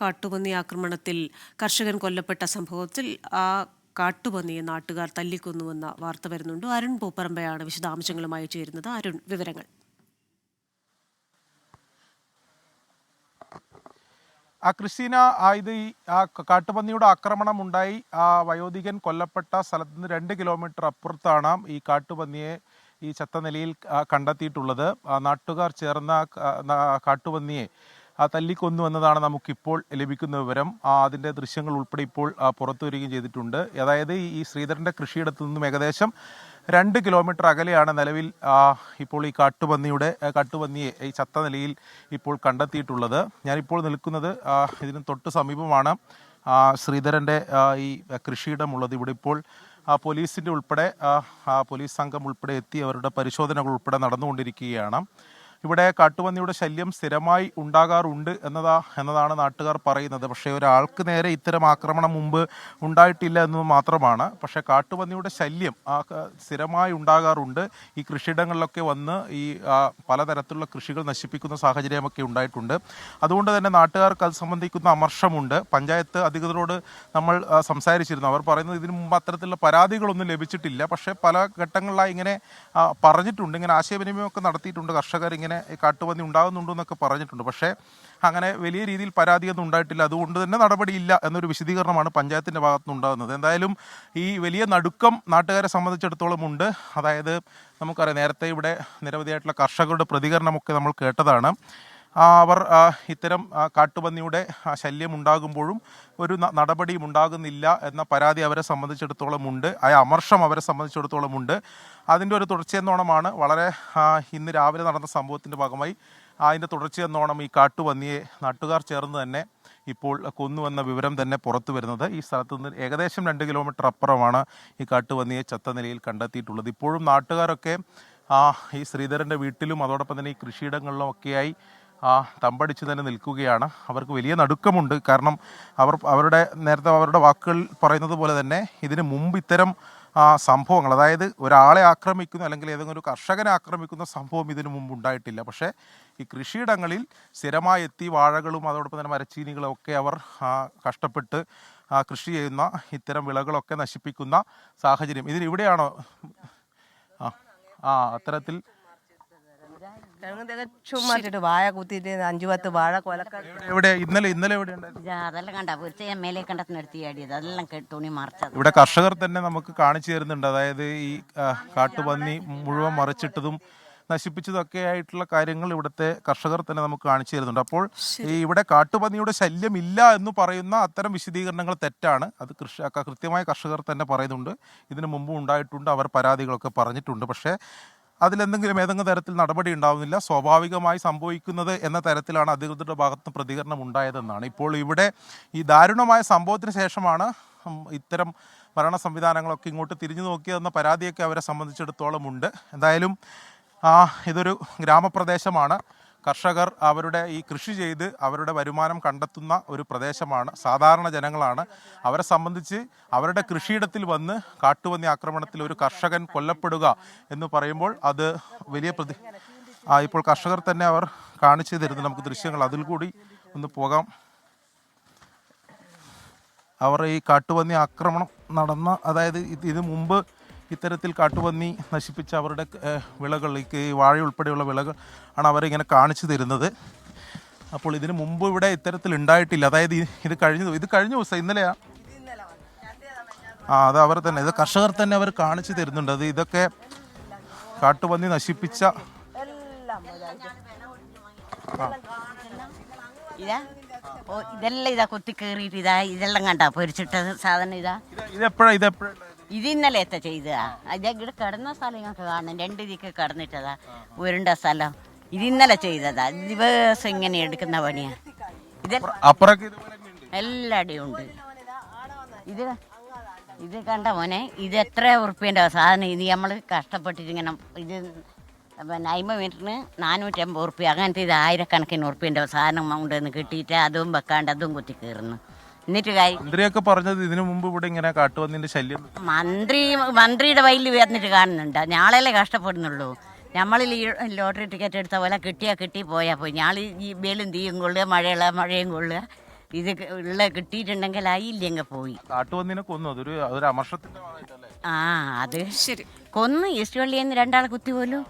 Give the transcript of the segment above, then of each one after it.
കാട്ടുപന്നി ആക്രമണത്തിൽ കർഷകൻ കൊല്ലപ്പെട്ട സംഭവത്തിൽ ആ കാട്ടുപന്നിയെ നാട്ടുകാർ തല്ലിക്കൊന്നുവെന്ന വാർത്ത വരുന്നുണ്ട്. അരുൺ പൂപ്പറമ്പയാണ് വിശദാംശങ്ങളുമായി ചേരുന്നത്. അരുൺ, വിവരങ്ങൾ. ക്രിസ്റ്റീന, ഇത് ഈ കാട്ടുപന്നിയുടെ ആക്രമണം ഉണ്ടായി വയോധികൻ കൊല്ലപ്പെട്ട സ്ഥലത്ത് നിന്ന് 2 കിലോമീറ്റർ അപ്പുറത്താണ് ഈ കാട്ടുപന്നിയെ ഈ ചത്ത നിലയിൽ കണ്ടെത്തിയിട്ടുള്ളത്. നാട്ടുകാർ ചേർന്ന കാട്ടുപന്നിയെ തല്ലിക്കൊന്നു എന്നതാണ് നമുക്കിപ്പോൾ ലഭിക്കുന്ന വിവരം. അതിൻ്റെ ദൃശ്യങ്ങൾ ഉൾപ്പെടെ ഇപ്പോൾ പുറത്തു വരികയും ചെയ്തിട്ടുണ്ട്. അതായത് ഈ ശ്രീധരൻ്റെ കൃഷിയിടത്തു നിന്നും ഏകദേശം 2 കിലോമീറ്റർ അകലെയാണ് നിലവിൽ ഇപ്പോൾ ഈ കാട്ടുപന്നിയെ ഈ ചത്ത നിലയിൽ ഇപ്പോൾ കണ്ടെത്തിയിട്ടുള്ളത്. ഞാനിപ്പോൾ നിൽക്കുന്നത് ഇതിന് തൊട്ട് സമീപമാണ് ശ്രീധരൻ്റെ ഈ കൃഷിയിടമുള്ളത്. ഇവിടെ ഇപ്പോൾ പോലീസിൻ്റെ ഉൾപ്പെടെ പോലീസ് സംഘം ഉൾപ്പെടെ എത്തി അവരുടെ പരിശോധനകൾ ഉൾപ്പെടെ നടന്നുകൊണ്ടിരിക്കുകയാണ്. ഇവിടെ കാട്ടുപന്നിയുടെ ശല്യം സ്ഥിരമായി ഉണ്ടാകാറുണ്ട് എന്നതാണ് നാട്ടുകാർ പറയുന്നത്. പക്ഷേ ഒരാൾക്ക് നേരെ ഇത്തരം ആക്രമണം മുമ്പ് ഉണ്ടായിട്ടില്ല എന്നത് മാത്രമാണ്. പക്ഷേ കാട്ടുപന്നിയുടെ ശല്യം സ്ഥിരമായി ഉണ്ടാകാറുണ്ട്. ഈ കൃഷിയിടങ്ങളിലൊക്കെ വന്ന് ഈ പലതരത്തിലുള്ള കൃഷികൾ നശിപ്പിക്കുന്ന സാഹചര്യമൊക്കെ ഉണ്ടായിട്ടുണ്ട്. അതുകൊണ്ട് തന്നെ നാട്ടുകാർക്ക് അത് സംബന്ധിക്കുന്ന അമർഷമുണ്ട്. പഞ്ചായത്ത് അധികൃതരോട് നമ്മൾ സംസാരിച്ചിരുന്നു. അവർ പറയുന്നത് ഇതിനു മുമ്പ് അത്തരത്തിലുള്ള പരാതികളൊന്നും ലഭിച്ചിട്ടില്ല. പക്ഷേ പല ഘട്ടങ്ങളിലായി ഇങ്ങനെ പറഞ്ഞിട്ടുണ്ട്, ഇങ്ങനെ ആശയവിനിമയമൊക്കെ നടത്തിയിട്ടുണ്ട്. കർഷകർ ഇങ്ങനെ കാട്ടുപന്നി ഉണ്ടാകുന്നുണ്ടോ എന്നൊക്കെ പറഞ്ഞിട്ടുണ്ട്. പക്ഷേ അങ്ങനെ വലിയ രീതിയിൽ പരാതിയൊന്നും ഉണ്ടായിട്ടില്ല. അതുകൊണ്ട് തന്നെ നടപടിയില്ല എന്നൊരു വിശദീകരണമാണ് പഞ്ചായത്തിൻ്റെ ഭാഗത്തുനിന്നുണ്ടാകുന്നത്. എന്തായാലും ഈ വലിയ നടുക്കം നാട്ടുകാരെ സംബന്ധിച്ചിടത്തോളം ഉണ്ട്. അതായത് നമുക്കറിയാം, നേരത്തെ ഇവിടെ നിരവധിയായിട്ടുള്ള കർഷകരുടെ പ്രതികരണമൊക്കെ നമ്മൾ കേട്ടതാണ്. അവർ ഇത്തരം കാട്ടുപന്നിയുടെ ശല്യം ഉണ്ടാകുമ്പോഴും ഒരു നടപടിയും ഉണ്ടാകുന്നില്ല എന്ന പരാതി അവരെ സംബന്ധിച്ചിടത്തോളം ഉണ്ട്. ആ അമർഷം അവരെ സംബന്ധിച്ചിടത്തോളം ഉണ്ട്. അതിൻ്റെ ഒരു തുടർച്ചയെന്നോണമാണ് വളരെ ഇന്ന് രാവിലെ നടന്ന സംഭവത്തിൻ്റെ ഭാഗമായി അതിൻ്റെ തുടർച്ചയെന്നോണം ഈ കാട്ടുപന്നിയെ നാട്ടുകാർ ചേർന്ന് തന്നെ ഇപ്പോൾ കൊന്നുവെന്ന വിവരം തന്നെ പുറത്തു വരുന്നത്. ഈ സ്ഥലത്ത് നിന്ന് ഏകദേശം 2 കിലോമീറ്റർ അപ്പുറമാണ് ഈ കാട്ടുപന്നിയെ ചത്ത നിലയിൽ കണ്ടെത്തിയിട്ടുള്ളത്. ഇപ്പോഴും നാട്ടുകാരൊക്കെ ഈ ശ്രീധരൻ്റെ വീട്ടിലും അതോടൊപ്പം തന്നെ ഈ കൃഷിയിടങ്ങളിലും ഒക്കെയായി തമ്പടിച്ച് തന്നെ നിൽക്കുകയാണ്. അവർക്ക് വലിയ നടുക്കമുണ്ട്. കാരണം നേരത്തെ അവരുടെ വാക്കുകൾ പറയുന്നത് പോലെ തന്നെ ഇതിനു മുമ്പ് ഇത്തരം സംഭവങ്ങൾ, അതായത് ഒരാളെ ആക്രമിക്കുന്ന അല്ലെങ്കിൽ ഏതെങ്കിലും ഒരു കർഷകനെ ആക്രമിക്കുന്ന സംഭവം ഇതിനു മുമ്പ് ഉണ്ടായിട്ടില്ല. പക്ഷേ ഈ കൃഷിയിടങ്ങളിൽ സ്ഥിരമായി എത്തി വാഴകളും അതോടൊപ്പം തന്നെ മരച്ചീനികളും ഒക്കെ അവർ കഷ്ടപ്പെട്ട് കൃഷി ചെയ്യുന്ന ഇത്തരം വിളകളൊക്കെ നശിപ്പിക്കുന്ന സാഹചര്യം ഇവിടെയാണോ അത്തരത്തിൽ വാഴ കുത്തിയിട്ട് 5-10 വാഴ ഇവിടെ കർഷകർ തന്നെ നമുക്ക് കാണിച്ചു തരുന്നുണ്ട്. അതായത് ഈ കാട്ടുപന്നി മുഴുവൻ മറിച്ചിട്ടതും നശിപ്പിച്ചതൊക്കെ ആയിട്ടുള്ള കാര്യങ്ങൾ ഇവിടുത്തെ കർഷകർ തന്നെ നമുക്ക് കാണിച്ചു തരുന്നുണ്ട്. അപ്പോൾ ഈ ഇവിടെ കാട്ടുപന്നിയുടെ ശല്യം ഇല്ല എന്ന് പറയുന്ന അത്തരം വിശദീകരണങ്ങൾ തെറ്റാണ്. അത് കൃത്യമായ കർഷകർ തന്നെ പറയുന്നുണ്ട്. ഇതിനു മുമ്പും ഉണ്ടായിട്ടുണ്ട്, അവർ പരാതികളൊക്കെ പറഞ്ഞിട്ടുണ്ട്. പക്ഷേ ഏതെങ്കിലും തരത്തിൽ നടപടി ഉണ്ടാവുന്നില്ല. സ്വാഭാവികമായി സംഭവിക്കുന്നത് എന്ന തരത്തിലാണ് അധികൃതരുടെ ഭാഗത്ത് പ്രതികരണം ഉണ്ടായതെന്നാണ്. ഇപ്പോൾ ഇവിടെ ഈ ദാരുണമായ സംഭവത്തിന് ശേഷമാണ് ഇത്തരം ഭരണ സംവിധാനങ്ങളൊക്കെ ഇങ്ങോട്ട് തിരിഞ്ഞു നോക്കിയതെന്ന പരാതിയൊക്കെ അവരെ സംബന്ധിച്ചിടത്തോളം ഉണ്ട്. എന്തായാലും ഇതൊരു ഗ്രാമപ്രദേശമാണ്. കർഷകർ അവരുടെ ഈ കൃഷി ചെയ്ത് അവരുടെ വരുമാനം കണ്ടെത്തുന്ന ഒരു പ്രദേശമാണ്. സാധാരണ ജനങ്ങളാണ്. അവരെ സംബന്ധിച്ച് അവരുടെ കൃഷിയിടത്തിൽ വന്ന് കാട്ടുപന്നി ആക്രമണത്തിൽ ഒരു കർഷകൻ കൊല്ലപ്പെടുക എന്ന് പറയുമ്പോൾ അത് വലിയ ഇപ്പോൾ കർഷകർ തന്നെ അവർ കാണിച്ചു തരുന്നു നമുക്ക് ദൃശ്യങ്ങൾ. അതിൽ കൂടി ഒന്ന് പോകാം. അവർ ഈ കാട്ടുപന്നി ആക്രമണം നടന്ന, അതായത് ഇതിനു മുമ്പ് ഇത്തരത്തിൽ കാട്ടുപന്നി നശിപ്പിച്ച അവരുടെ വിളകൾ, ഈ വാഴ ഉൾപ്പെടെയുള്ള വിളകൾ ആണ് അവരിങ്ങനെ കാണിച്ചു തരുന്നത്. അപ്പോൾ ഇതിനു മുമ്പ് ഇവിടെ ഇത്തരത്തിൽ ഉണ്ടായിട്ടില്ല. അതായത് ഇത് കഴിഞ്ഞ ദിവസം ഇന്നലെയാണ് അത് അവർ തന്നെ, ഇത് കർഷകർ തന്നെ അവർ കാണിച്ചു തരുന്നുണ്ട്. അത് ഇതൊക്കെ കാട്ടുപന്നി നശിപ്പിച്ച ഇതെല്ലാം കൊത്തി കയറിയിട്ട് ഇതെല്ലാം കണ്ടാ പൊരിച്ചിട്ടത് സാധനം ഇതെപ്പോഴാണ് ഇത് ഇന്നലെത്തെ ചെയ്തതാ. ഇവിടെ കിടന്ന സ്ഥലം ഞങ്ങൾക്ക് കാണണം. 2 ദിക്ക് കിടന്നിട്ടതാ ഉരുണ്ട സ്ഥലം. ഇത് ഇന്നലെ ചെയ്തതാ. ദിവസം ഇങ്ങനെ എടുക്കുന്ന പണിയാ. ഇത് എല്ലാടിയും ഉണ്ട്. ഇത് കണ്ട മോനെ, ഇത് എത്ര ഉറുപ്പ്യൻ്റെ സാധനം. ഇത് നമ്മൾ കഷ്ടപ്പെട്ടിട്ട് ഇങ്ങനെ ഇത് 50 മീറ്ററിന് 450 ഉറുപ്പ്യ, അങ്ങനത്തെ ഇത് ആയിരക്കണക്കിന് ഉറുപ്പ്യൻ്റെ സാധനം കൊണ്ടുവന്ന് കിട്ടിയിട്ട് അതും വെക്കാണ്ട് അതും കുത്തി കയറുന്നു. എന്നിട്ട് മന്ത്രിയൊക്കെ പറഞ്ഞത് ഇതിനു മുമ്പ് ഇവിടെ ഇങ്ങനെ കാട്ടുപന്നിന്റെ ശല്യം മന്ത്രിയുടെ വയലിൽ വന്നിട്ട് കാണുന്നുണ്ട്. ഞാളല്ലേ കഷ്ടപ്പെടുന്നുള്ളൂ. നമ്മൾ ലോട്ടറി ടിക്കറ്റ് എടുത്ത പോലെ കിട്ടിയാൽ കിട്ടി പോയാൽ പോയി. ഞാൾ ഈ വെയിലും തീയും കൊള്ളുക, മഴയും കൊള്ളുക. ഇത് ഉള്ള കിട്ടിയിട്ടുണ്ടെങ്കിൽ ആയില്ലെങ്കിൽ പോയി. കാട്ടുപന്നിനെ കൊന്നു, അതൊരു അമർഷത്തിന്റെ ഭാഗമായിട്ടല്ലേ? ആ അത് ശരി. കൊന്ന് ഈസ്റ്റ് വള്ളിയെന്ന് 2 ആളെ കുത്തി പോലും.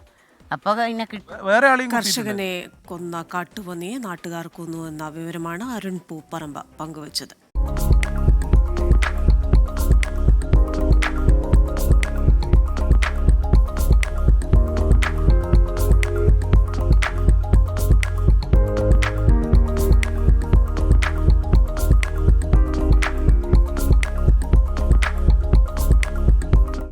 അപ്പോൾ പിന്നെ വേറെ ആളെയും കർഷകനെ കൊന്ന കാട്ടുപന്നിയെ നാട്ടുകാർ കൊന്നുവെന്ന വിവരമാണ് അരുൺ പൂപ്പറമ്പ പങ്കുവച്ചത്.